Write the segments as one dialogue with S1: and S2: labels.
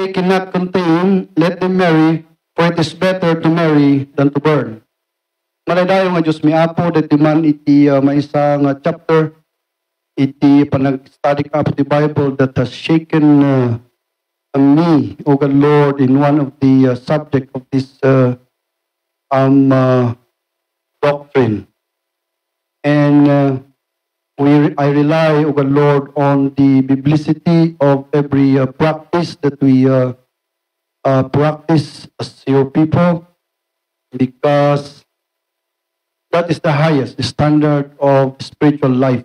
S1: they cannot contain, let them marry, for it is better to marry than to burn. Maladayo nga Diyos mi apo, dito man iti maisa nga chapter, iti panag-study up the Bible that has shaken me, O God Lord, in one of the subject of this doctrine. And I rely, O God Lord, on the biblicity of every practice that we practice as your people, because that is the highest standard of spiritual life.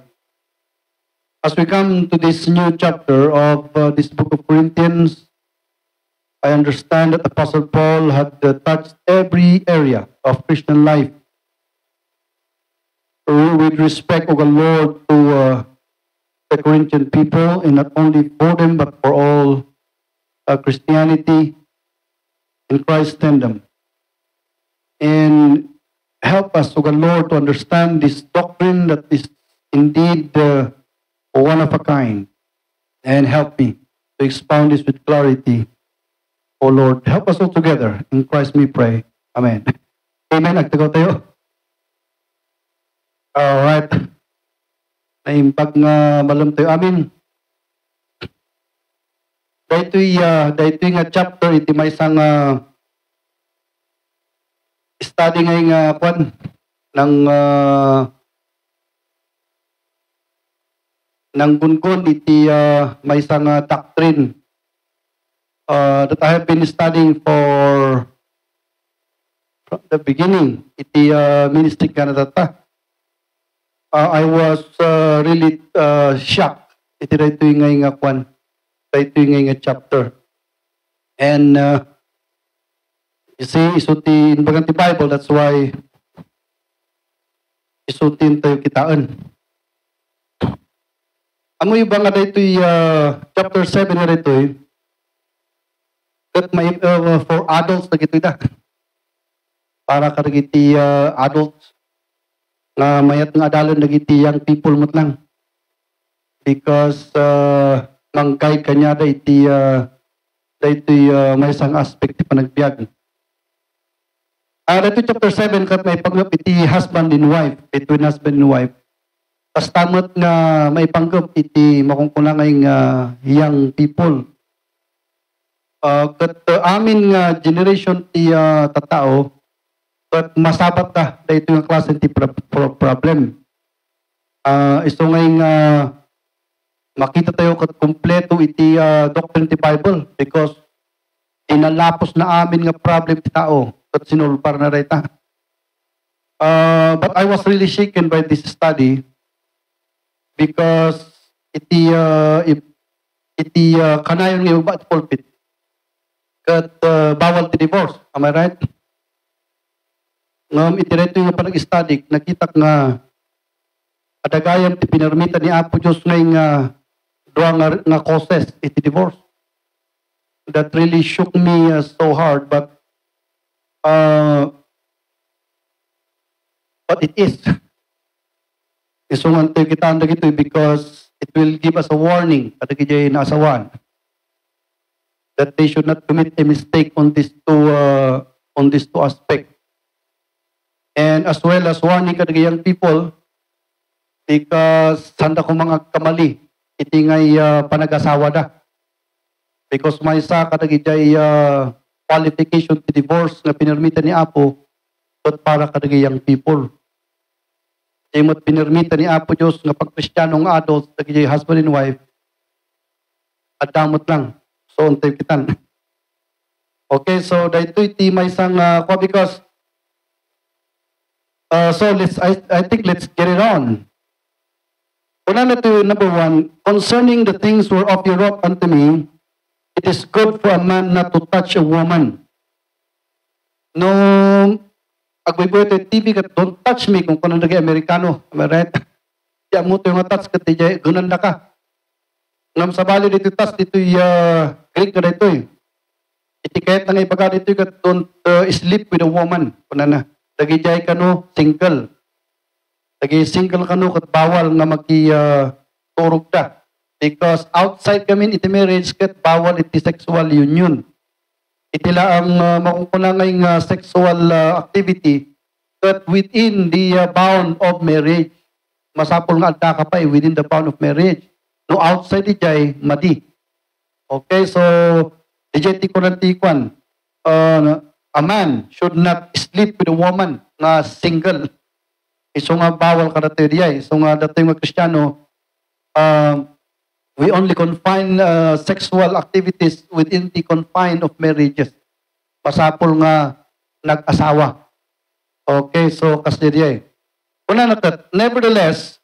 S1: As we come to this new chapter of this book of Corinthians, I understand that Apostle Paul had touched every area of Christian life. With respect, O God Lord, to the Corinthian people, and not only for them, but for all Christianity in Christendom. And help us, O God Lord, to understand this doctrine that is indeed one of a kind. And help me to expound this with clarity. O Lord, help us all together. In Christ we pray. Amen. Amen. Agtagaw tayo. Alright. Naimbag nga malam tayo. Amin. Dahito'y nga chapter, iti may isang study nga kwan ng gungun, iti may isang doctrine that I have been studying from the beginning, iti ministry Canada ta. I was really shocked. Iti dahito yung nga kwan. Dahito yung nga chapter. And you see, isutin bagang ti Bible, that's why isutin tayo kitaan. Amo yung ba nga dahito chapter 7 na dahito that may for adults na gito ita. Para karagiti adults na mayat nga adalon nagiti young people mo't lang. Because mang-guide kanya da iti may isang aspect ti panagbiag. Dito chapter 7 kat may panggap iti husband and wife, between husband and wife. Tas tamot nga may panggap iti makungkunangay nga young people. Kat amin nga generation ti tatao, but masabat ka dahito yung klase ti problem. Iso ngay nga makita tayo kat kompleto iti doctrine ti Bible, because inalapos na amin nga problem ti tao kat sinulpar na reta. But I was really shaken by this study, because iti kanayon nga iba at pulpit kat bawal ti divorce. Am I right? Itireto yung panag-study, nakita nga adagayam ti pinarmita ni Apo Diyos nga dua nga causes iti divorce. That really shook me so hard, but it is. Isungan tayo kita andag ito because it will give us a warning kadagijay na asawan that they should not commit a mistake on these two aspects. And as well as warning kadagay young people, because sanda ko mga kamali iti ngay panag-asawa da. Because may isa kadagay qualification to divorce na pinirmita ni Apo, but para kadagay young people. Imot pinirmita ni Apo Diyos nga pag-Kristyanong adults, kadagay husband and wife, at damot lang. So untay kitan. Okay, so dahito iti may isang because so I think let's get it on. Una na to number 1, concerning the things whereof you wrote unto me, it is good for a man not to touch a woman. No, agbiboy to TV kat don't touch me kung kanon nagay Amerikano, am I right? Diya mo to yung touch kat diya gunan na ka. Ngam sa bali dito touch dito Greek na dito Iti kahit nga ibaga dito kat don't sleep with a woman. Kuna na. Dagijay kano single. Dagi single kano kat bawal nga turog da. Because outside kami iti marriage ket bawal iti sexual union. Iti laang makukunangay nga sexual activity but within the bound of marriage. Masapol nga adda ka pa within the bound of marriage. No outside ijay madi. Okay, so dijay ti kunantikwan. A man should not sleep with a woman na single. Iso nga bawal karate diay. Iso nga datoy nga Kristiyano, we only confine sexual activities within the confine of marriages. Pasapol nga nag-asawa. Okay, so kasi diay. Una natat, nevertheless,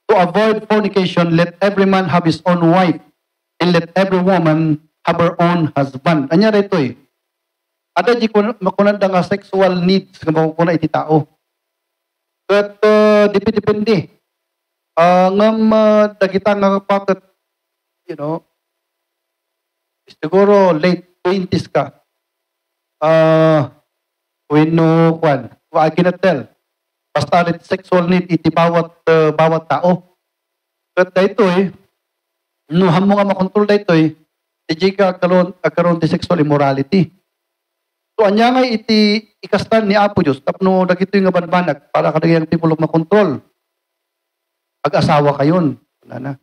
S1: to avoid fornication, let every man have his own wife, and let every woman have her own husband. Anya rito eh. Ada di makunanda nga sexual needs nga makukuna iti tao. But depende. Ngam dagita nga paket, you know, siguro late 20s ka. When no kwan, I cannot tell. Basta rin sexual need iti bawat tao. But dito eh, no hamo nga makontrol dito eh, di ka karon ti sexual immorality. So anya nga iti ikastan ni Apo Diyos tapno dagito nga banbanag para kadagayang people makontrol. Ag-asawa kayon. Wala na.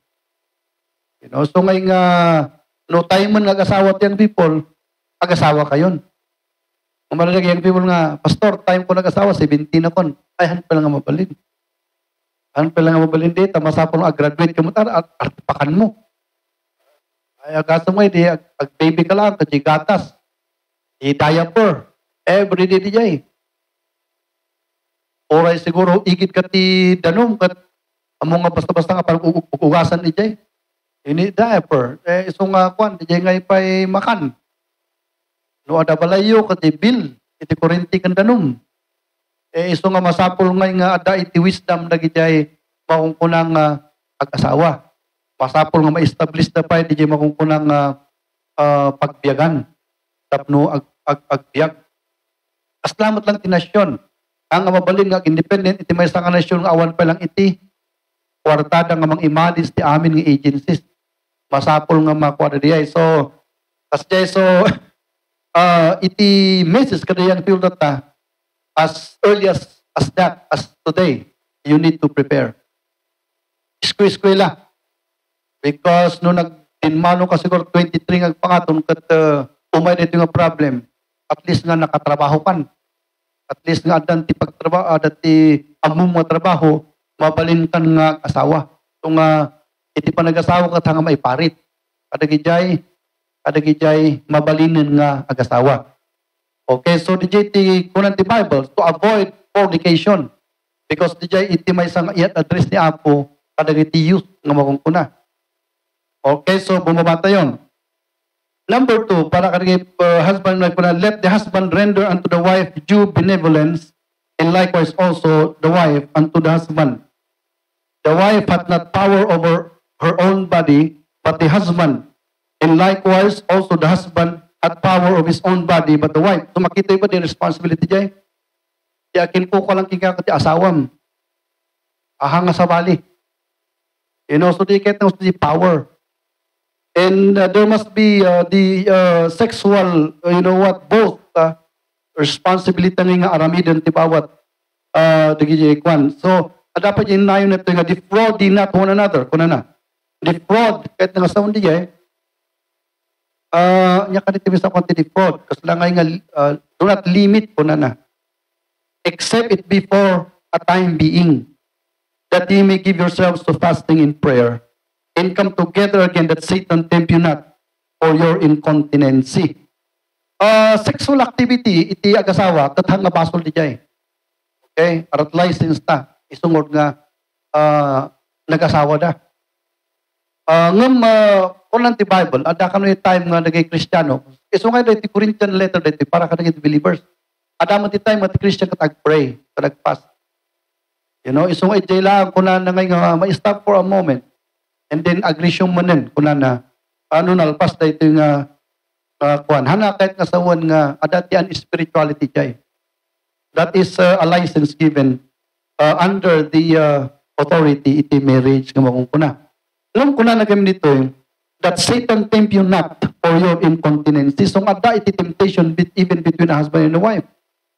S1: You know, so ngay nga no time man nag-asawa tiyang people, ag-asawa kayon. Kung malalagay yung people nga, Pastor, time ko nag-asawa, 17 na kon. Ay, han pa lang nga mabalin. Han pa lang nga mabalin dito, masapon ag-graduate ka mo, artipakan mo. Ay, agasa mo, ag-baby ka lang, kasi gatas. I-diaper. Every day di jay. Oray siguro, igit ka ti danom, kat amo nga basta-basta nga parang ugasan di jay. Ini diaper. Iso nga kwan, di jay nga ipay makan. No ada balayo kati bil iti kurenti kan danum. Iso nga masapol nga ada iti wisdom dagiti makungkunang ag-asawa. Masapol nga ma-establish na pa iti makungkunang pagbiyagan. Tapno agbiag. Aslamat lang ti nasyon. Ang mabalin nga independent iti maysa nga nasyon nga awan pa lang iti kwartada nga mang-imalis ti amin nga agencies. Masapol nga makuha diay. So iti message kada yang feel that as early as that, as today, you need to prepare. Eskwela. Because no nagtinmano ka siguro 23 nga pangaton kat umay dito nga problem, at least nga nakatrabaho pan. At least nga adan ti pagtrabaho, dati among mga trabaho, mabalin kan nga asawa. So nga iti pa nag-asawa kat nga maiparit. Kadagijay mabalinin nga ag-asawa. Okay, so dijay ti kunan ti Bible to avoid fornication because dijay iti may sang iyat address ni Apo kadagiti youth nga makungkuna. Okay, so bumabata yon. Number 2, para kadagiti husband na kuna, let the husband render unto the wife due benevolence, and likewise also the wife unto the husband. The wife hath not power over her own body, but the husband. And likewise, also the husband had power of his own body, but the wife. So makita ba the responsibility dyan? Yakin po ko lang kikakati asawam. Ahang sa bali. You know, so they get the power. And there must be the sexual, both responsibility nga aramidon ti bawat kwan. So, dapat yung nayon na ito nga defraud not one another. Kuna na. Defraud, kahit nga sa hindi nya kaniti bisa konti defraud kasi lang nga do not limit po na except it be for a time being that ye may give yourselves to fasting in prayer and come together again that Satan tempt you not for your incontinency. Sexual activity iti ag-asawa katang nga basol di jay. Okay, arat license ta isungod nga nag-asawa da. Kunan ti Bible, ada kanu time nga nagay Kristiyano. Iso nga dito Corinthian letter dito para kanang believers. Ada man ti time nga ti Christian katag pray, katag fast. You know, iso nga ijay lang kunan na nga ma-stop for a moment. And then aggression manen kunan na nalpas dito nga kuan. Hana kahit nga sawan nga ada ti an spirituality jay. That is a license given under the authority iti marriage nga makungkuna. Alam ko na kami dito that Satan tempt you not for your incontinency. So nga da iti temptation even between a husband and a wife.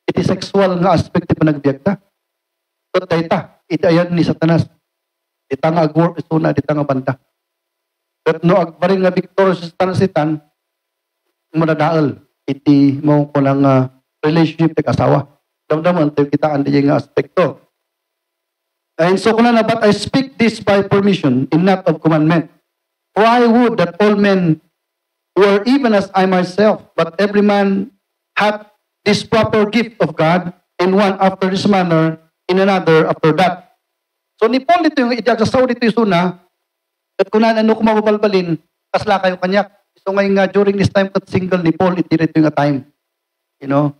S1: Iti sexual nga aspect ti panagbiag ta. So dayta, iti ayan ni Satanas. Ita nga agwar, isuna, ita nga banda. But no, agbaring nga victorious sa tanasitan, manadaal, iti mo ko ng relationship ti asawa. Damdaman, tayo kitaan di nga aspekto. And so kuna na, but I speak this by permission, and not of commandment. For I would that all men were even as I myself, but every man hath this proper gift of God, in one after this manner, in another after that. So ni Paul dito yung idagsasaw dito yung suna, at kung ano kung mababalbalin, kasla kayo kanyak. So ngayon nga, during this time kat single ni Paul, iti rito yung time. You know?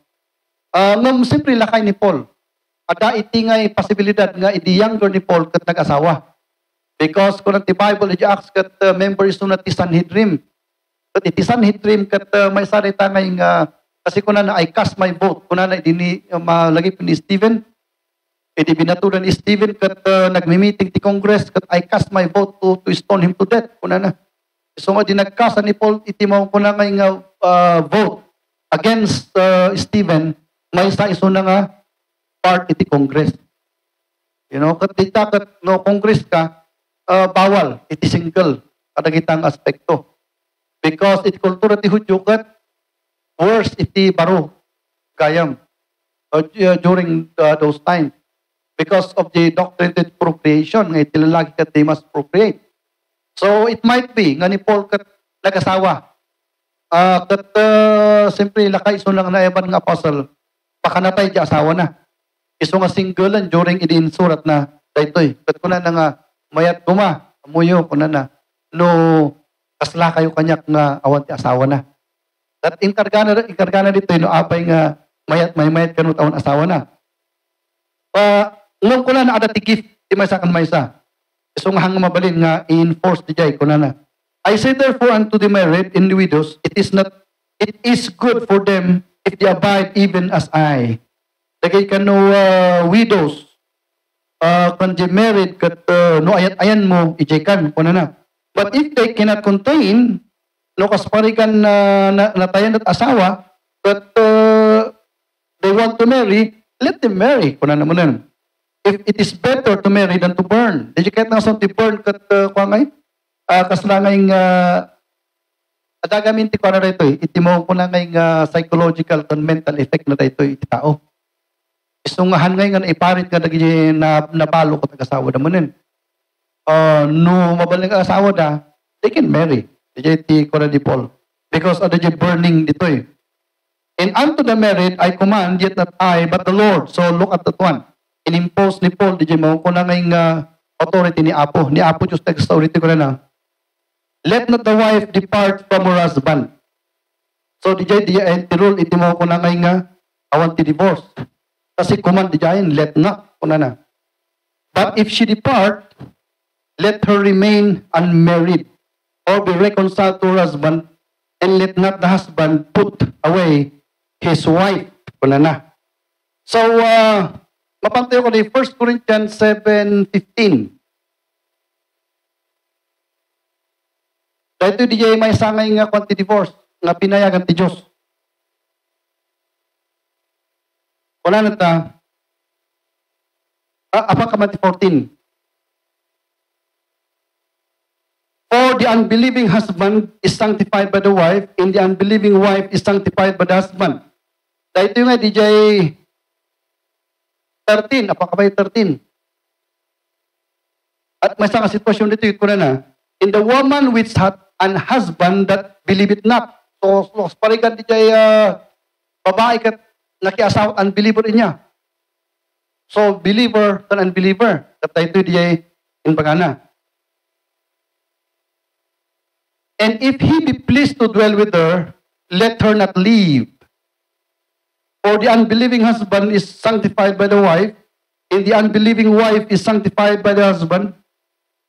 S1: Simple lakay ni Paul. Ada iti nga posibilidad nga iti younger ni Paul kat nag-asawa. Because kung ti Bible, iti acts kat member iso na ti Sanhedrin. Kat iti Sanhedrin kat may sarita ngayong kasi kung na I cast my vote, kung na idini malagi ni Stephen, iti binatulan ni Stephen kat nagmi-meeting ti Congress kat I cast my vote to stone him to death. Kung na. So nga di nagkasa ni Paul, iti mo kung na ngayong vote against Stephen, may sa iso na nga part iti Congress. You know, kat dita kat no Congress ka, bawal, iti single, kadagitang aspekto. Because iti kultura ti Hudyo kat, worse iti baro, gayam, during those times. Because of the doctrine of procreation, nga iti lalaki kat they must procreate. So it might be, nga ni Paul kat nag-asawa, kat siyempre lakay iso lang na eban nga apostle, pakanatay di asawa na. Iso nga singlean during iniinsurat na daytoy. Kat kuna na nga, mayat guma, amuyo, kuna na, no, kasla kayo kanyak nga awan ti asawa na. At inkargana dito, no, apay nga, mayat kanut awan asawa na. Nung kuna na ada ti gift, ti maysa kan maysa. Iso nga hang mabalin nga, i-enforce ti jay, kuna na. I say therefore unto the married and the widows, it is good for them if they abide even as I. Dagay ka no widows, kung di married, kat no ayan mo, ijaykan, kuna na. But if they cannot contain, no kasparikan natayan at asawa, but they want to marry, let them marry, kuna na mo na. If it is better to marry than to burn. Did you get na sa to burn kat kwa ngay? Kaslangay adagamin ti kwa na rito iti mo ko na ngay psychological and mental effect na rito iti tao. Isungahan ngay nga iparit nga naging napalo ko tag-asawa na mo nun. No mabaling asawa da, they can marry. Iti kwa na di Paul. Because of the burning dito eh. And unto the married I command, yet not I, but the Lord. So look at that one. In-impose ni Paul, di mo ko na ngayong authority ni Apo. Ni Apo, just authority ko na. Let not the wife depart from her husband. So di rule, iti mo ko na ngayong awan ti divorce. Kasi command di jayin, let not ko na. But if she depart, let her remain unmarried or be reconciled to her husband, and let not the husband put away his wife ko na. So, mapantayo ko ni 1 Corinthians 7:15. Dahil ito di may sangay nga kwanti divorce, nga pinayagan ti Diyos. Wala na ta. Apa ka man ti 14. For the unbelieving husband is sanctified by the wife, and the unbelieving wife is sanctified by the husband. Dahil ito nga di 13, apakabay 13. At may isang sitwasyon dito, ito na. In the woman which hath an husband that believe it not. So parigan di jay babae kat nakiasawa unbeliever niya. So believer and unbeliever. Kat ito di jay in pagana. And if he be pleased to dwell with her, let her not leave. For the unbelieving husband is sanctified by the wife, and the unbelieving wife is sanctified by the husband.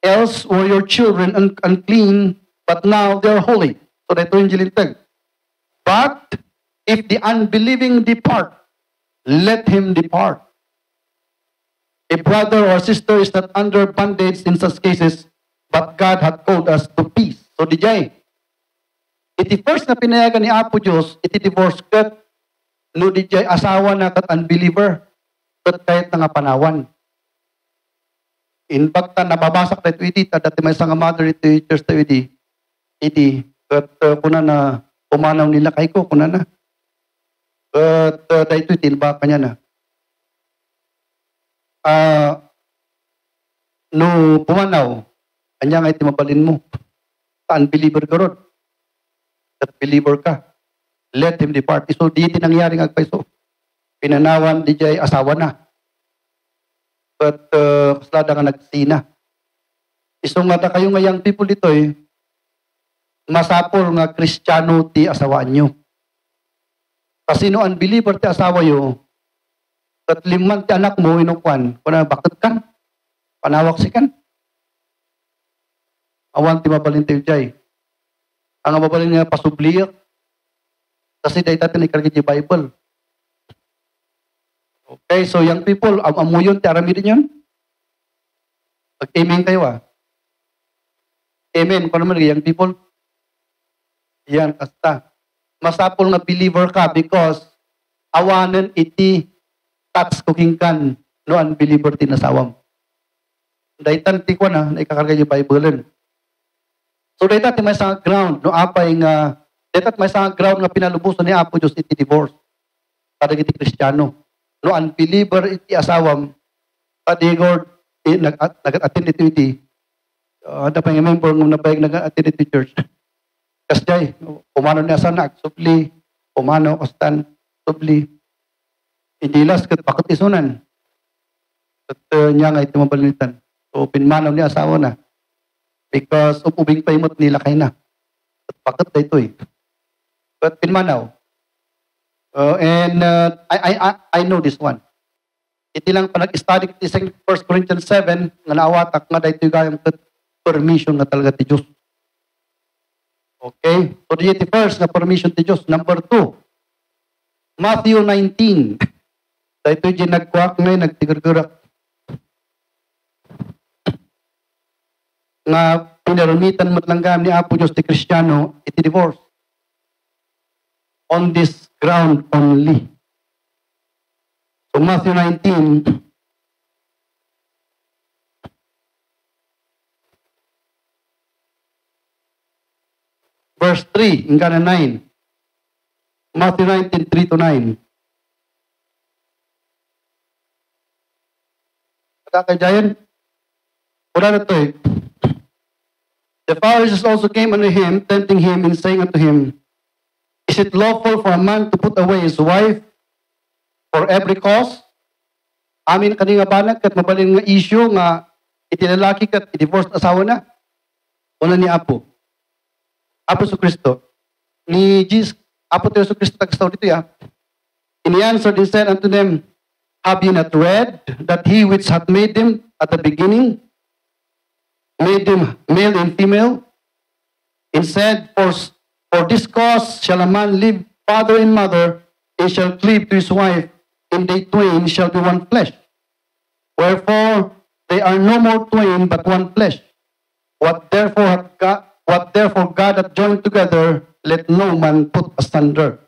S1: Else were your children unclean, but now they are holy. So that yung jilintag. But if the unbelieving depart, let him depart. A brother or sister is not under bondage in such cases, but God had called us to peace. So dijay, iti first na pinayagan ni Apo Diyos, iti divorce kat, no dijay asawa na kat unbeliever, kat kahit nga panawan. In fact, nababasak na ito iti, dati may isang mother ito church na iti, kat kuna na pumanaw nila kay ko, kuna na. Kat dahito iti, ba kanya na. No pumanaw, kanya nga iti mabalin mo. Unbeliever ka ron. That believer ka. Let him depart. So, di iti nangyari nga agpaiso. Pinanawan, di jay asawa na. But, kaslada nga nagsina. Iso nga da kayo nga young people dito masapol nga Kristiyano ti asawaan nyo. Kasi no unbeliever ti asawa yo, at liman ti anak mo, inukwan, kuna bakit kan? Panawak si kan? Awan ti mabalin ti jay. Ang mabalin nga pasubliyak. Kasi dahil tayo nikaragin yung Bible. Okay, so young people, amu yun, ti aramidin yun? Mag-amen kayo Amen. Kung naman, young people? Yan, kasta. Masapol nga believer ka because awanan iti touch cooking kan no unbeliever tinasawam. Dahil tanti ko na ikakarga yung Bible. So dahil tayo may sa ground, no apay nga, dahil tayo may sa ground nga pinalubusan ni Apo Diyos iti divorce. Kada iti Kristiyano. No unbeliever iti asawam, padigod, nag-attend iti napay nga member ng napay nag-attend iti church. Kasjay, umano niya sana, subli, umano, kastan, subli. Indilas, kat bakit isunan. At niya nga iti mabalinitan. So, pinmanaw niya asawa na. Because ubing paimot nila kay na. At bakit na ito But pinmanaw. I know this one. Iti lang pa nag-study iti 1 Corinthians 7, nga naawatak nga dahito yung gayang permission nga talaga ti Diyos. Okay? So, the first na permission ti Diyos. Number 2, Matthew 19. Dahito yung nagkuwak na nagtigurgurak. Nga pinarumitan mo langgam ni Apo Diyos ti Kristiyano, iti divorce. On this ground only. So, Matthew 19, verse 3, hingga na 9. Matthew 19, 3 to 9. Kakajayan, wala na ito The Pharisees also came unto him, tempting him, and saying unto him, Is it lawful for a man to put away his wife for every cause? Amin kani nga banag kat mabalin nga issue nga itilalaki kat i-divorce asawa na. Una ni Apo. Apo sa Kristo. Ni Jesus, Apo tayo sa Kristo tagstaw dito And he answered and said unto them, Have you not read that he which hath made them at the beginning made them male and female? And said, For this cause shall a man leave father and mother, and shall cleave to his wife, and they twain shall be one flesh. Wherefore they are no more twain, but one flesh. What therefore God hath joined together, let no man put asunder.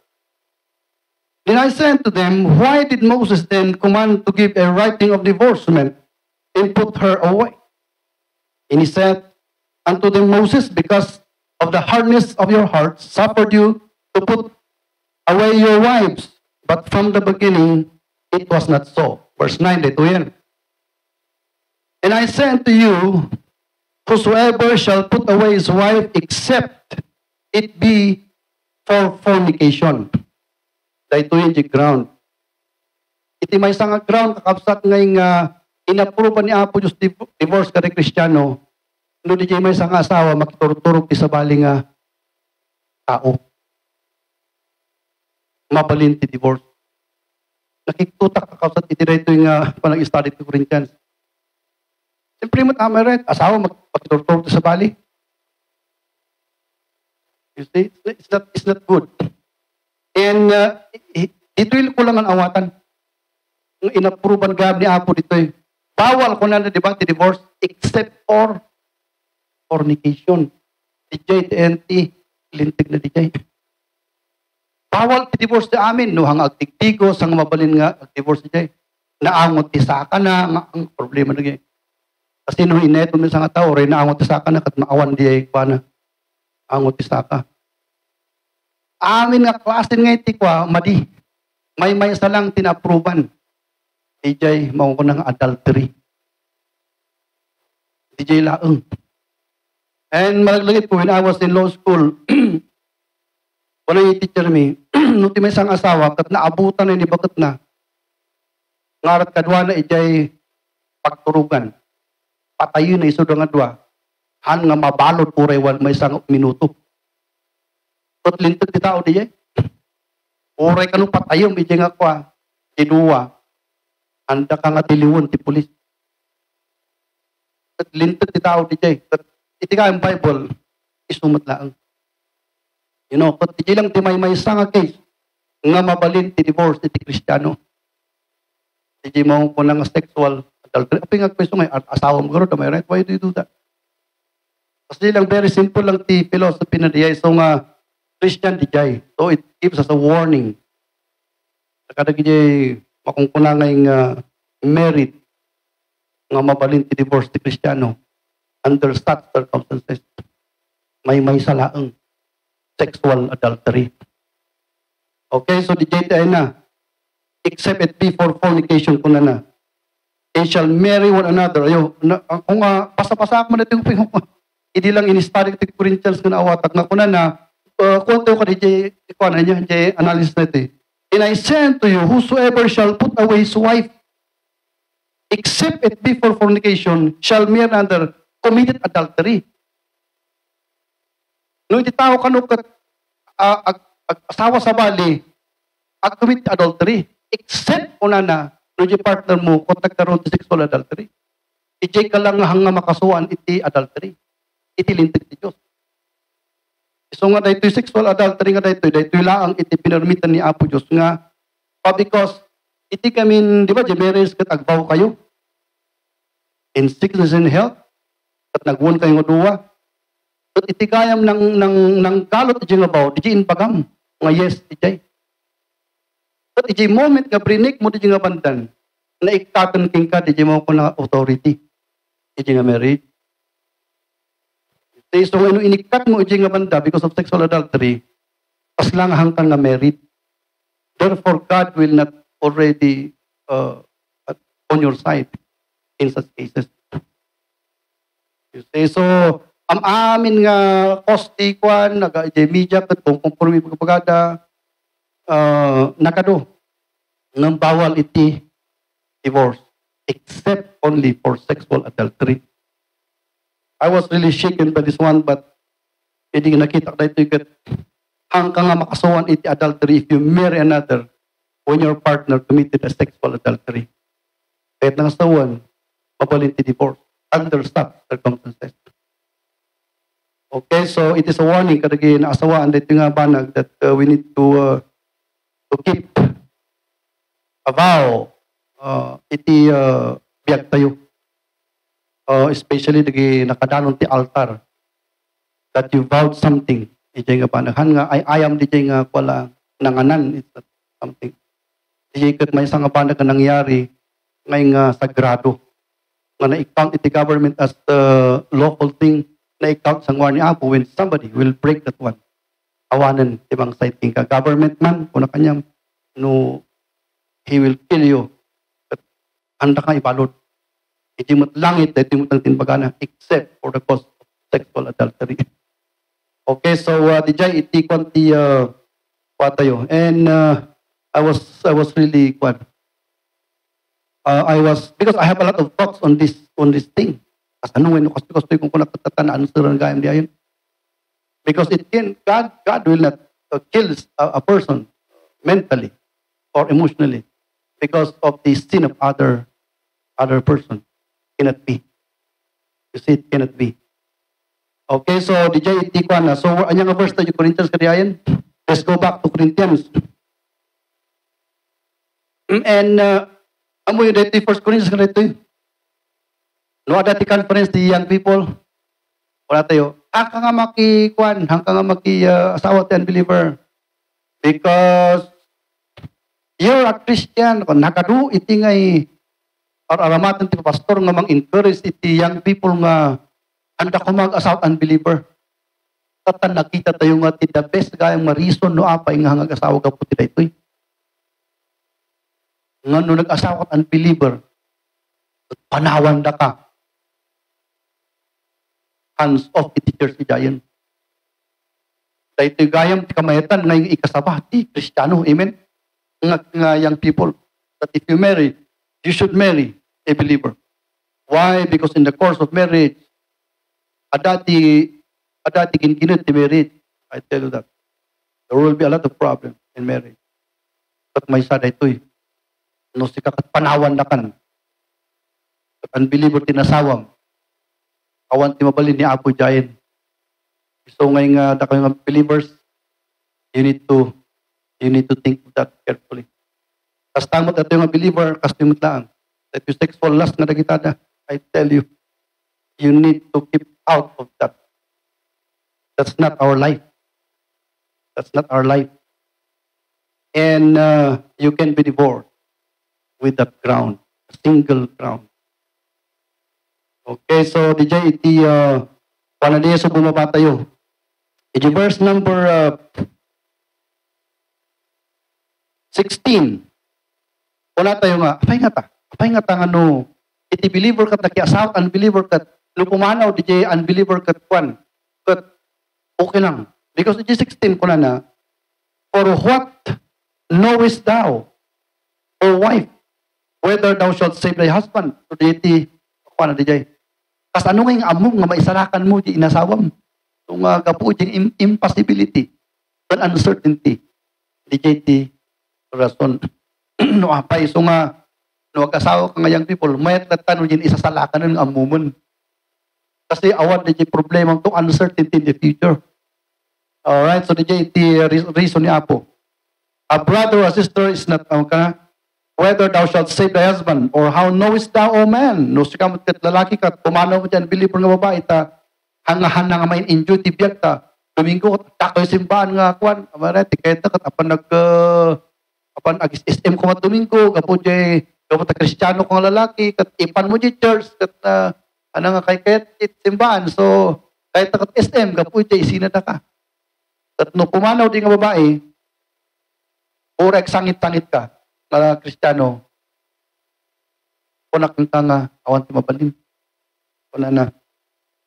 S1: Then I said to them, Why did Moses then command to give a writing of divorcement, and put her away? And he said unto them, Moses, because of the hardness of your hearts, suffered you to put away your wives. But from the beginning, it was not so. Verse 9, dito yan. And I say unto you, whosoever shall put away his wife, except it be for fornication. Dito yan yung ground. Iti may isang ground, kakabsat ngayong inapprove ni Apo Diyos divorce ka rin Kristiyano, no di may isang asawa, makiturturog ti sa baling tao. Mabalin ti divorce. Nakikitutak kakabsat iti na ito yung panag-study ti Corinthians. Siyempre mo tama rin, asawa makiturturog ti sa bali. You see, it's not good. And dito yung kulang ang awatan. Yung inapprovean gab ni Apo dito Bawal ko na, di ba, ti divorce, except for fornication. DJ, TNT, lintig na DJ. Bawal ti divorce ti amin, no, hang agtigtigos, hang mabalin nga, divorce DJ. Naangot ti saka na, nga, ang problema na gaya. Kasi nung ineto na sa nga tao, rin naangot ti saka na, kat maawan di ay kwa na, angot ti saka. Amin nga klasin nga iti kwa, madi. May sa lang tinapruban. DJ, maungo ng adultery. DJ laeng. And malaglagit po, when I was in law school, wala yung teacher me, nuti may isang asawa, kat naabutan na ni bakit na, ngarat kadwa na ijay pagturugan. Patayo na iso nga dwa. Han nga mabalot puray may isang minuto. Tot lintot di tao di jay. Puray ka nung patayom, ijay nga kwa, dinuwa. Anda ka nga tiliwan ti pulis. Tot lintot di tao di jay. Iti ka ang Bible, isumat laang. You know, tot ijay lang ti may isang case, nga mabalin ti divorce ti Kristiyano. Ijay mo ko ng sexual adultery. Aping nga question ngayon, asawa mo garo, may right? Why do you do that? Kasi lang, very simple lang ti philosophy na diya. So nga, Christian dijay. So it gives us a warning. Kada dijay makungkunangay nga married nga mabalin ti divorce ti Kristiyano under such circumstances. May salaang sexual adultery. Okay, so dijay tayo na. Except it be for fornication kuna na. They shall marry one another. Ayo, kung pasa-pasa ako man ito yung hindi lang in-study ti Corinthians kuna awatak nga kuna na kwento ka di ikuan niya, di analysis natin. And I say unto you, whosoever shall put away his wife, except it be for fornication, shall marry another, committed adultery. No, hindi tao kanukat asawa sa bali, commit adultery. Except una na, no di partner mo, kung nagkaroon ti sexual adultery. Ijay ka lang hanga makasuan iti adultery. Iti lintig ti Diyos. So nga dahito sexual adultery nga dahito laang iti pinarmitan ni Apo Diyos nga, because iti kami, di ba, Jemeres kat agbaw kayo, in sickness and health, at nagwon kayo nga duwa, at iti kayam ng kalot iti nga baw, iti inpagam, nga yes, iti. At iti moment nga brinik mo iti nga bandan, na ikatan king ka, iti mo ko na authority, iti nga marriage. So when inikat mo iti nga banda because of sexual adultery, pas lang hangtang nga married. Therefore, God will not already on your side in such cases. You see, so, amin nga kosti kwan, naga-media, kung kumpormi pagkapagada, nakado, ng bawal iti divorce, except only for sexual adultery. I was really shaken by this one, but hindi nakita ko dito hanggang nga makasuhan iti adultery if you marry another when your partner committed a sexual adultery. Kahit nang asawan, mabalin ti divorce under such circumstances. Okay, so it is a warning kadagi na asawaan dito nga banag that we need to keep a vow iti biyag tayo. Especially dagi nakadanon ti altar that you vowed something. Ijay nga panaghan nga I am dijay nga wala nanganan it's something. Ijay kat may isang nga panag nga nangyari ngay nga sagrado. Nga na-count iti government as the local thing na-count sa ngwar ni Apo when somebody will break that one. Awanan ibang sighting ka. Government man, kung na kanyang no, he will kill you. At handa ka ibalod. Iti mo't langit, iti mo't ang tinbagana, except for the cause of sexual adultery. Okay, so dijay iti kwanti patayo. And I was really because I have a lot of thoughts on this thing. As ano ngayon, kasi kung nakatatanaan sa ranggayam di ayon. Because God will not kill a person mentally or emotionally because of the sin of other person. Cannot be. You see, it cannot be. Okay, so DJ itikwan na. So, anya nga verse tayo, Corinthians kadiayan? Let's go back to Corinthians. And, amoy dito, 1 Corinthians kadito. No, dati conference, the young people. Wala tayo. Hangka nga makikuan, hangka nga asawa ti unbeliever. Because you're a Christian, kung nakadu iti ngay aramatan ti pastor nga mang-encourage iti young people nga handa ko mag-asawa unbeliever. Tatan nakita tayo nga ti the best gayang ma-reason no apay nga hangag-asawa ka po ti daytoy. Nga no nag-asawa ka unbeliever, panawan da ka. Hands off iti church ti Jayan. Dahil gayam ti kamayetan ngayong ikasaba ti Kristiyano. Amen? Nga young people. That if you marry, you should marry a believer. Why? Because in the course of marriage, adati ginginit ti marriage. I tell you that. There will be a lot of problems in marriage. At may sada ito'y. No si kakat panawan na kan. At unbeliever tinasawam. Awan ti mabalin ni Apo Jayan. So ngayon da kayo nga believers, you need to think of that carefully. Kas tamot ato yung believer, kas timot lang. That you sexual lust nga nagitada, I tell you, you need to keep out of that. That's not our life. That's not our life. And you can be divorced with that ground, a single ground. Okay, so DJ iti panadiya sa bumaba tayo. Iti verse number 16. Wala tayo nga, apay nga ta ano, iti believer kat nakiasaw, unbeliever kat, no pumanaw DJ unbeliever kat kwan, kat okay lang. Because iti 16 ko na, for what knowest thou, O wife, whether thou shalt save thy husband? So iti, kwan na DJ. Kas ano nga yung among nga maisalakan mo di inasawam. So nga gapu yung impossibility and uncertainty. Di jay rason. No apay. So nga, no agkasawa ka nga young people, mayat na tanong yung isasalakan ng amumon. Kasi awan di jay problema to uncertainty in the future. Alright, so di jay reason ni Apo. A brother or sister is not, whether thou shalt save thy husband, or how knowest thou, O man? No, siya mo kat lalaki ka, pumanaw mo dyan, believer nga babae, ta, hangahan na nga may enjoy ti biyak ta, Domingo, takoy simbahan nga, kwan, amara, tiketa kat, apan agis-SM ko mat Domingo, kapo jay, kapo ta Kristiyano ko nga lalaki, kat ipan mo jay church, kat, nga kay simbahan, so, kahit kat SM, kapo jay, isinada ka. Kat no, pumanaw di nga babae, ura sangit-sangit ka, na Kristiyano, kunak ka nga, awan ti mabalin. Kuna na.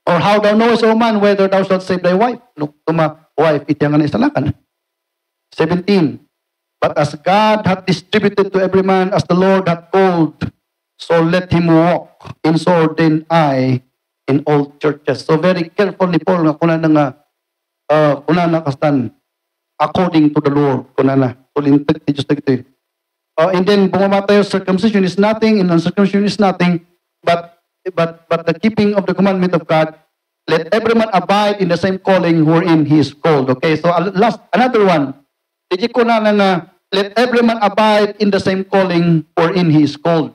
S1: Or how thou knowest, O man, whether thou shalt save thy wife? Look, tuma, wife, iti nga na isalakan. 17. But as God hath distributed to every man as the Lord hath called, so let him walk in so ordained I in all churches. So very careful ni Paul nga kuna na kastan according to the Lord. Kuna na. Tulintag ti Diyos na ito. And then bumaba tayo, circumcision is nothing, and uncircumcision is nothing, but the keeping of the commandment of God, let every man abide in the same calling wherein he is called. Okay, so another one. Did you na let every man abide in the same calling wherein he is called.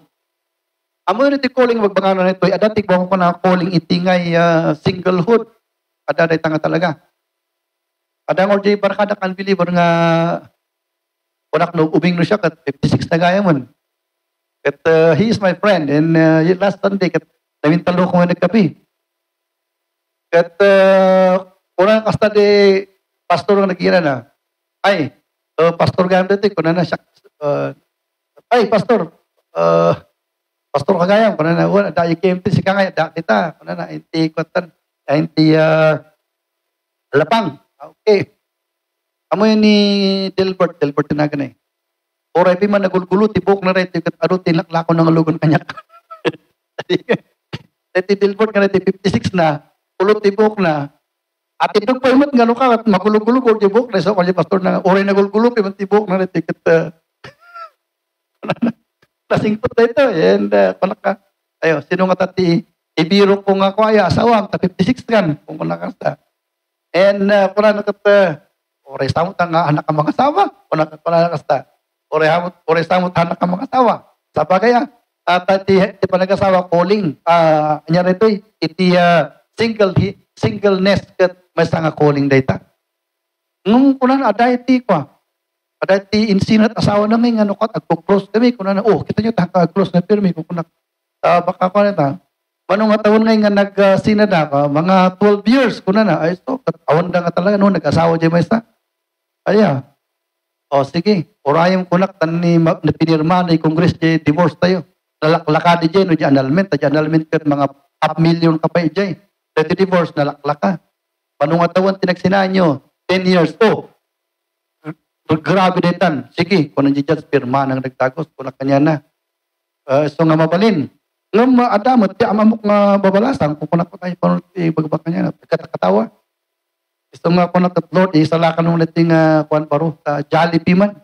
S1: Amo iti calling magbangano nito, adatik ko na calling itingay singlehood. Adaday tanga talaga. Adang orjay barkada kan believer nga unak no ubing no siya kat 56 na gaya mo. Kat he is my friend and last Sunday kat nawintalo ko nga nagkapi. Kat unang kasta de pastor nga nagkira na. Ay, pastor gayam dito kuna na siya. Ay, pastor. Pastor kagayam kuna na wala dai KMT si kangay da kita kuna na inti kwatan inti lapang. Okay. Amo yun ni Delbert tinaga na eh. Oray pi man nagulgulo, tibok na rin, aro tinaklako ng alugon kanyak. Ti Delbert ka na, 56 na, kulot tibok na. At itong pa imat nga ka, at magulo-gulo ko tibok na, so kanya pastor na, oray nagulgulo, pi man tibok na rin, tikat, nasingkot na ito, and palaka, ayo, sino nga tati, ibiro ko nga ko ay asawam, ta 56 kan, kung kunakasta. And kuna nakat, oray samot ang anak ang mga asawa. Kuna nakasta. Oray samot anak ang mga asawa. Sapa kaya, ti panag-asawa calling. Anya rito, iti single, singleness kat may nga calling data. Nung kunan aday ti ko. Aday ti insinat asawa na may ano kat agpo-close kami kunan kita nyo ta close na pirmi ko kunan. Baka ko na ta. Manong nga taon nga nag-sinada ka, mga 12 years kunan na. Ay so, awan da nga talaga no nag-asawa di may sa. Aya. O sige, orayong kunak tan ni pinirma ni Congress di divorce tayo. Nalaklaka di dyan, no di annulment kat mga $500,000 ka pa dyan. Dati divorce, nalaklaka. Panungatawan, tinagsinaan nyo, 10 years, grabe detan. Sige, kung nandiyan dyan, pirma nang nagtagos, kung na kanya na. So nga mabalin. Ngam adamot, di amamok nga babalasan, kung kunak ko tayo, kung bagbaka niya, katawa. So nga kunak at Lord, isalakan nung nating kuwan paro, Jollibee man.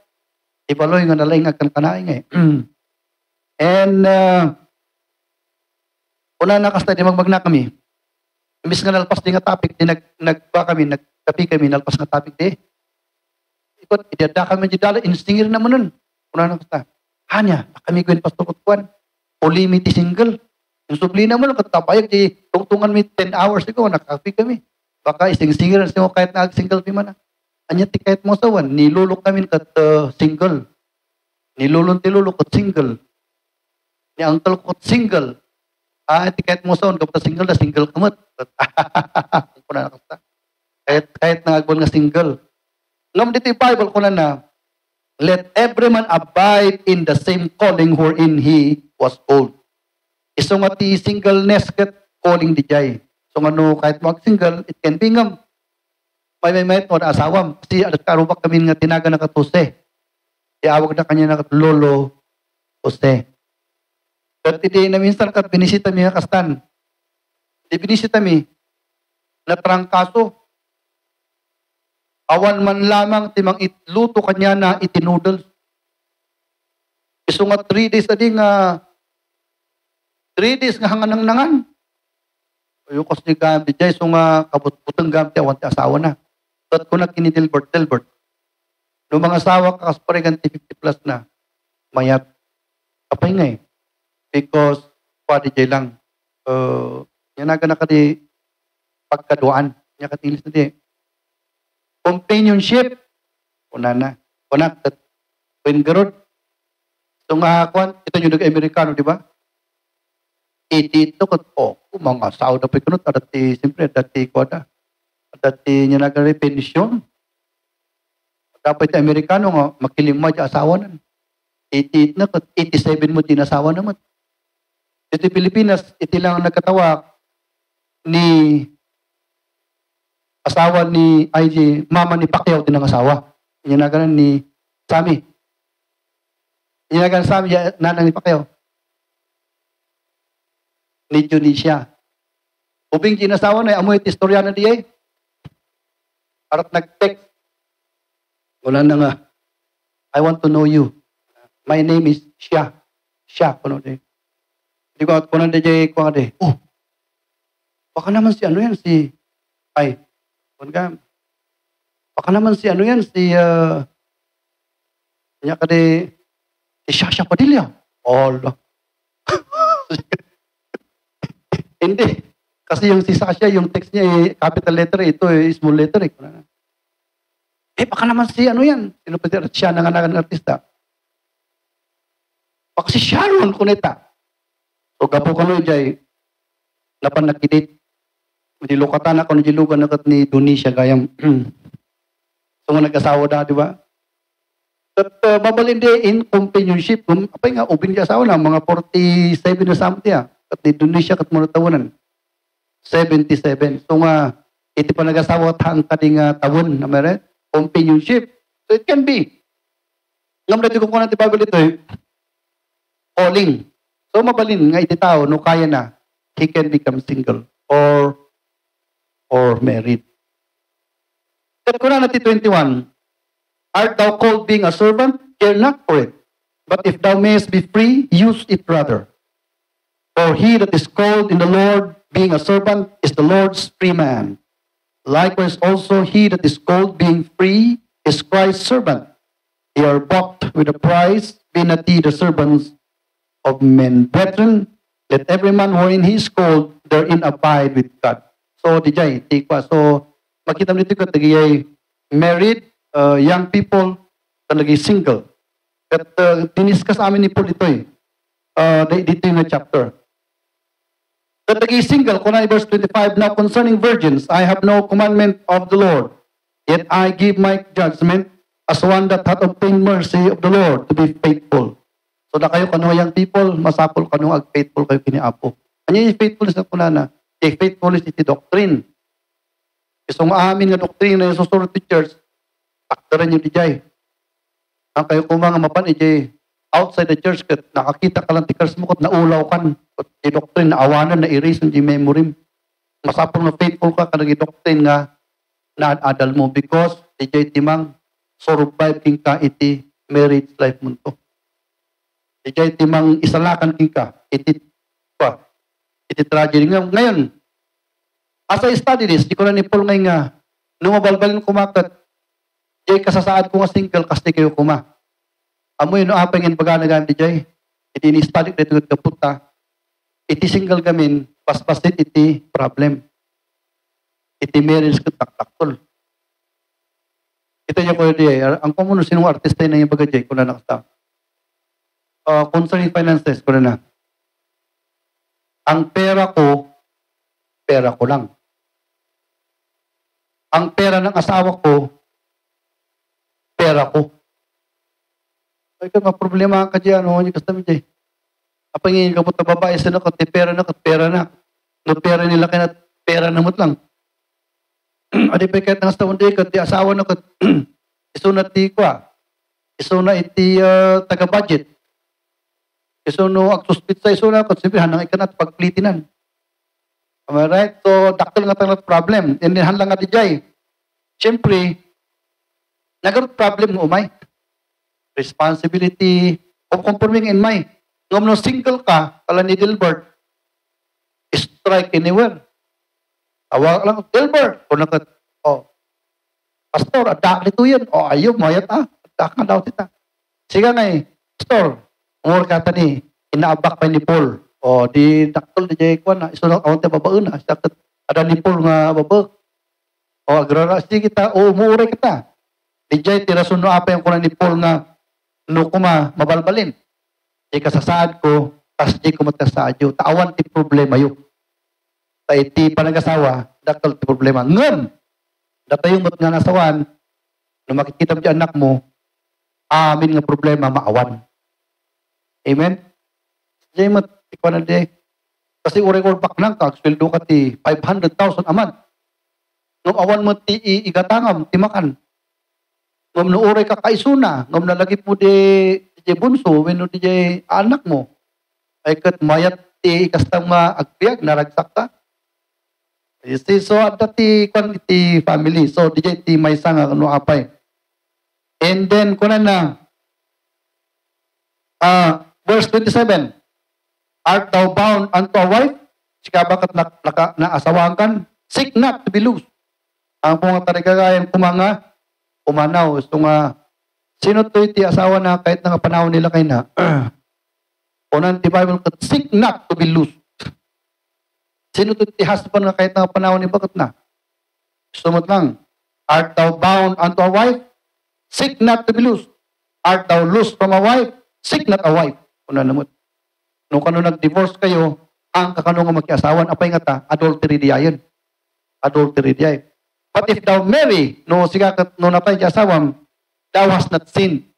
S1: Ibaloy nga nalaing agkan kanaing eh. And, una nakasta di magmagna kami. Imbis nga nalpas di nga topic, di nagkapi kami, nalpas nga topic di. Ikot, idada kami di dala, instingir naman nun. Una nakasta. Hanya, kami gawin pastor kutuan. Ulimiti single. Yung subli naman, katapayag di tungtungan mi 10 hours ikaw, nakapi kami. Baka ising-singir na kahit na single di man. Anya ti kahit mo sawan, nilulok kami kat single. Nilulong ti lulok kat single. Ni uncle ko single. Ti kahit mo sawan, kapag single na single kamot. Kahit nangagbol nga single. Ngam dito yung Bible ko na, let every man abide in the same calling wherein he was called. Iso nga ti singleness kat calling di jay. So nga no, kahit mag-single, it can be ngam. May ito na asawam. Kasi adat karubak kami nga tinaga na katuse. Iawag na kanya na lolo Jose. But iti na minsan kat binisita mi nga kastan. Di binisita mi na trangkaso. Awan man lamang timang itluto kanya na itinudels. Iso nga 3 days adi nga 3 days nga hanganang-nangan. Yung kasi gamit dyan, so nga kabut-butang gamit awan ti asawa na. At kung nagkinidilbert, noong mga asawa ka kasparegan ti 50 plus na, mayat. Kapay nga eh. Because, pwede dyan lang. Yan na ka di pagkaduan. Yan katilis na di. Companionship. Una na. Una, when garod. So nga, ito yung nag-Amerikano, di ba? Ito ko, mga asawa na pikunot, dati, siyempre, dati ko na. Dati niya nagari pensyon. Dapat yung Amerikano nga, makilima yung asawa na. 88 na, 87 mo tinasawa naman. Dito Pilipinas, iti lang nagkatawa ni asawa ni IG, mama ni Pacquiao din ang asawa. Inyanagalan ni Sammy. Inyanagalan Sammy, nanang ni Pacquiao. Ni Tunisia. Ubing ginasawa na, amoy istorya na diya. Arat nag-text. Wala na nga. I want to know you. My name is Shia. Shia, kuno di. Hindi ko kuno di jay ko ade. Baka naman si ano yan, si ay. Baka naman si ano yan, si niya kade si Shasha Padilla. Allah. Hindi. Kasi yung si Sasha, yung text niya, capital letter, ito small letter. Baka naman si ano yan. Sino pa siya nanganak ng artista? Baka si Sharon Cuneta. So, gapo ka nun, jay, napan nakidit. Hindi lukatan ako, hindi lugan nakat ni Tunisia, gayang, so nga nag-asawa na, di ba? At babalin in companionship, apay nga, ubing di asawa na, mga 47 na something, at ni Tunisia, kat muna tawanan. 77. So nga, iti pa nag-asawa at hang kading tawon na meron, companionship. So it can be. Ngam natin kung natin bago dito calling. So mabalin nga iti tao, no kaya na, he can become single or married. Pero kung natin 21, art thou called being a servant? Care not for it. But if thou mayest be free, use it rather. For he that is called in the Lord, being a servant, is the Lord's free man. Likewise also he that is called being free is Christ's servant. Ye are bought with a price, be not ye the servants of men. Brethren, let every man wherein he is called therein abide with God. So, dijay, tikwa. So, makita mo dito ko, tagay married, young people, talagay single. At diniscuss amin ni Paul ito dito yung chapter. Talagay single, kung verse 25, now concerning virgins, I have no commandment of the Lord, yet I give my judgment as one that hath obtained mercy of the Lord to be faithful. So na kayo kano young people, masapol kano ag faithful kayo kini Apo. Ano yung faithfulness na kunana? Yung faithfulness iti doctrine. Isang amin nga doctrine na yung susunod ti church, aktaran yung dijay. Ang kayo kumanga mapan ijay outside the church, kat nakakita ka lang ti kars mo kat naulaw kan. Yung doctrine na awanan na erase yung memory. Masapol na faithful ka kanang doctrine nga na-adal mo because dijay timang survive king ka iti marriage life mo to. Dijay timang isalakan king ka iti tragedy nga. Ngayon, as I study this, di ko na ni Paul ngayon nga, nung mabalbalin kumakat, jay kasasaad ko nga single, kasi kayo kuma. Amoy no apeng in baganagan di jay, iti ni-study dito kaputa, iti single gamin, paspasit iti problem. Iti marriage ko taktaktol. Ito niya ko di ang kumuno sinong artista na yung bagay jay, kung na nakasta. Concerning finances, kung na. Ang pera ko lang. Ang pera ng asawa ko, pera ko. Ay ka, problema ka dyan, yung kasama dyan. Apangin ka po ta babae, sana ka, pera na. No pera nila kaya pera na mo lang. Adi pa kahit ng asawa di ka, di asawa na ka, isunat di ko isuna iti taga-budget. Isuno, agsuspit sa isuna, konsipihan ng ikanat pagplitinan. Am I right? So, daktal nga tangat problem. Inihan lang nga di jay. Siyempre, nagkaroon problem ng umay. Responsibility, of conforming in my. Ngam no single ka, kala ni Dilbert, strike anywhere. Awag lang, Dilbert, kung nakat, pastor, adak nito yan. Ayaw, mayat adak nga daw tita. Siga nga pastor, umur kata ni, inaabak pa ni Paul. Di daktol di jay ko na, isunod awang tayo babae na, ada ni Paul nga babak. Agrara, sige kita, umuuray kita. Di jay, tirasun no apa yung kunan ni Paul nga, no kuma, mabalbalin. Di kasasaad ko, tas di ko matasaad yun. Taawan ti problema yun. Ta iti panagasawa, daktol ti problema. Ngam, datayong mat nga nasawan, no makikita mo di anak mo, amin nga problema, maawan. Amen? Diyan mat, ikaw na di. Kasi uray-ur baknang ka, sweldo ka ti 500,000 a month. Ngam awan mo ti igatangam, ti makan. Ngam no uray ka kaisuna, ngam nalagip mo di bunso, when di anak mo. Ay kat mayat ti ikastang agpiyag, naragsak ka. You see, so at ti family. So di ti may sanga no apay. And then kunan na, verse 27, art thou bound unto a wife? Sika bakat naasawahan kan? Seek not to be loose. Ang mga tarigagayan umanaw. So nga, sino to iti asawa na kahit nga panahon nila kayo na? Unan ti Bible, seek not to be loose. Sino to iti husband na kahit nga panahon ni bakit na? Sumot lang, art thou bound unto a wife? Seek not to be loose. Art thou loose from a wife? Seek not a wife. Una namot. Nung kano nag-divorce kayo, ang kakano nga magkiasawan, apay nga ta, adultery diyan. Adultery diyan. But if thou marry, no siga no napay kiasawam, thou hast not sinned.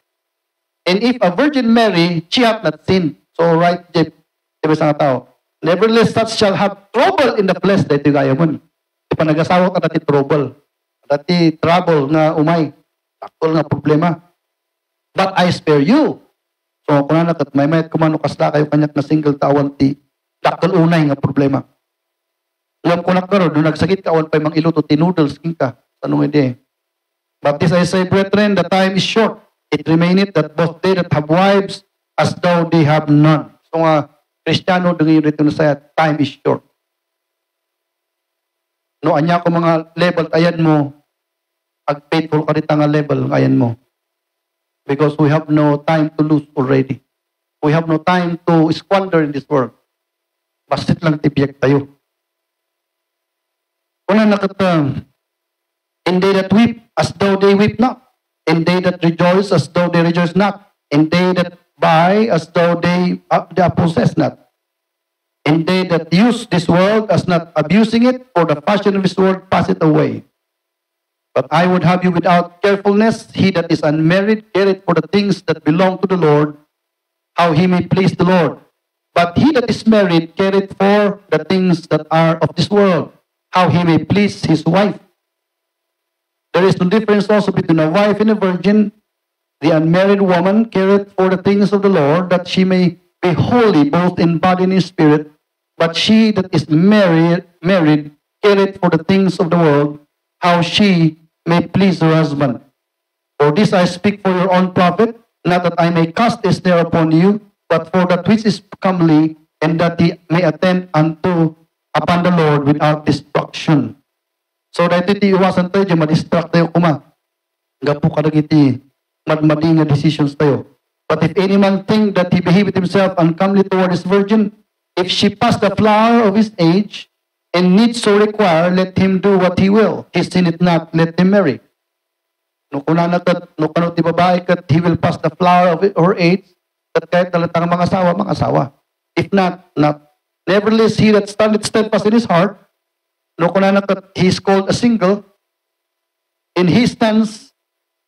S1: And if a virgin marry, she hath not sinned. So right, Jeff, diba sa tao, nevertheless, such shall have trouble in the flesh, dahil ito gaya mo. Ipanag-asawa ka dati trouble. Dati trouble nga umay. Takol nga problema. But I spare you. So, kung nakat, may kumano kasla kayo kanyak na single tawan ti, daktal unay nga problema. Alam ko na karo, doon nagsakit ka, awan pa mang iluto, ti-noodles king ka. Anong hindi? But this I say, brethren, the time is short. It remaineth that both they that have wives, as though they have none. So nga, Kristiyano, dungin rito na saya, time is short. No, anya ko mga level, ayan mo, ag-faithful ka rita nga level, ayan mo. Because we have no time to lose already. We have no time to squander in this world. Basit lang tibiyag tayo. Una nakata, and they that weep as though they weep not, and they that rejoice as though they rejoice not, and they that buy as though they possess not, and they that use this world as not abusing it, for the fashion of this world passeth away. But I would have you without carefulness, he that is unmarried, careth for the things that belong to the Lord, how he may please the Lord. But he that is married, careth for the things that are of this world, how he may please his wife. There is no difference also between a wife and a virgin. The unmarried woman careth for the things of the Lord, that she may be holy both in body and in spirit. But she that is married careth for the things of the world, how she may please her husband. For this I speak for your own profit, not that I may cast a snare upon you, but for that which is comely, and that ye may attend upon the Lord without destruction. So dahil iti iwasan tayo, ma-distract tayo kuma. Gapo ka iti madmadi nga decisions tayo. But if any man think that he behaveth himself uncomely toward his virgin, if she pass the flower of his age, and need so require, let him do what he will. He sinneth not, let him marry. No kunana kat, no kanot ti babae kat, he will pass the flower of her age, that kahit nalatang mga asawa. If not, not. Nevertheless, he that standeth steadfast in his heart, no kunana kat, he is called a single, and he stands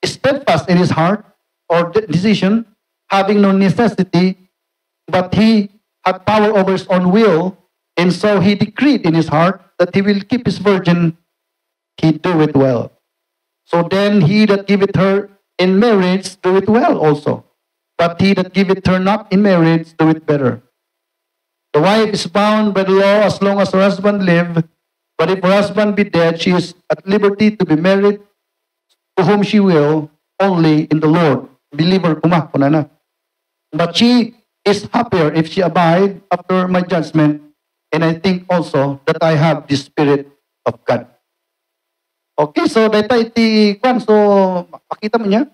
S1: steadfast in his heart, or decision, having no necessity, but he had power over his own will, and so he decreed in his heart that he will keep his virgin, he do it well. So then he that giveth her in marriage do it well also. But he that giveth her not in marriage do it better. The wife is bound by the law as long as her husband live, but if her husband be dead, she is at liberty to be married to whom she will, only in the Lord. Believer kuma, kunana. But she is happier if she abide after my judgment, and I think also that I have the Spirit of God. Okay, so data iti kwan, so makita mo niya,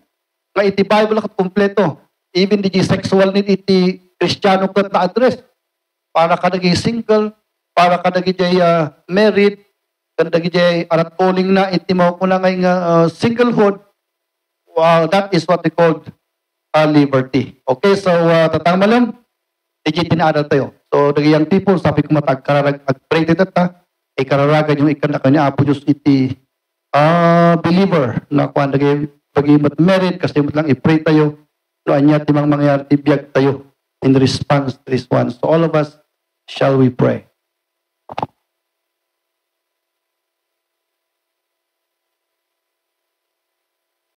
S1: nga iti Bible kat kompleto. Even di sexual need iti Kristiyano kat na address. Para ka nagi single, para ka nagi married, kan nagi arat calling na iti mo kuna ngay nga singlehood. Wow, that is what we call liberty. Okay, so tatang malam, di tinaaral tayo. So, the young people, sabi ko matag kararag, ag-pray dito ta, ay kararagan yung ikan na kanya, apo Diyos iti believer, na kung pag-imat married, kasi lang i-pray tayo, no, anya timang mangyari, tibiyag tayo, in response to this one. So, all of us, shall we pray?